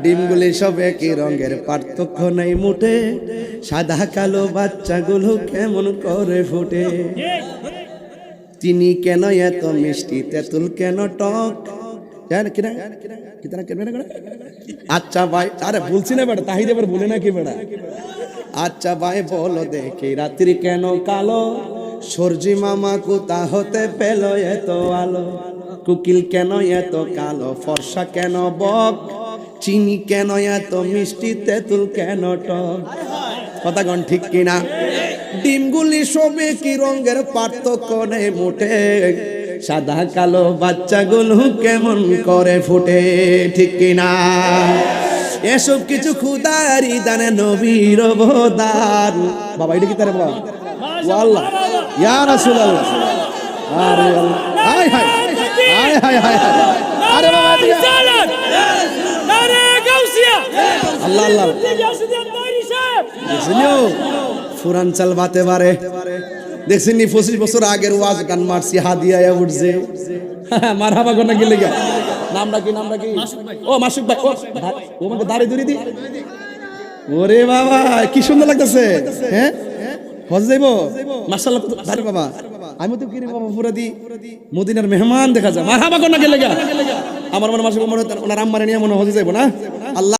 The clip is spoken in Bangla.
ডিমগুলি সব একই রঙের, পার্থক্য নেই মুঠে, সাদা কালো বাচ্চাগুলো কেমন করে ফুটে। চিনি কেন এত মিষ্টি, তেঁতুল কেন টক, আচ্ছা ভাই, আরে বলছি না বেটা, তাহিদ এবার বলে নাকি বেটা। আচ্ছা ভাই বলো দেখি রাত্রি কেন কালো, সূর্যি মামা কোথা হতে পেল এত আলো, কুকিল কেন এত কালো, ফর্সা কেন বক, চিনি কেন এত মিষ্টি, তেঁতুল কেন টক। কথা কোন ঠিক কিনা? ডিমগুলি সবে কি রঙের, পার্থক্য নেই মোটে, সাদা কালো বাচ্চাগুলো কেমন করে ফুটে, ঠিক কিনা? এসব কিছু খুদারি দানে নবীর অবদান। বাবা এটা কি তারে বাবা? ওয়াল্লাহ ইয়া রাসূলুল্লাহ। আরে আল্লাহ, হায় হায় হায় হায় হায়, আরে বাবা রিসালাত, নারে গাউসিয়া, আল্লাহ আল্লাহ। দেখছিও ফুরানচাল বাতে বারে, দেখছিনি 25 বছর আগের ওয়াজ গান মারছি, হাদিয়া উঠছে মারহাবা কোন কি লাগা, নামটা কি ও মাসুক ভাই, ও আমাকে দাড়ি ধরে দি। ওরে বাবা কি সুন্দর লাগতেছে, হ্যাঁ হজ যাইবো মাশাআল্লাহ। আরে বাবা আমি তো কিরে বাবা পুরা দি মদিনার মেহমান দেখা যায়, মারহাবা কোন কি লাগা। আমার মনে মাসুক ওনার আম্মারে নিয়ে মনে হজ যাইবো না। আল্লাহ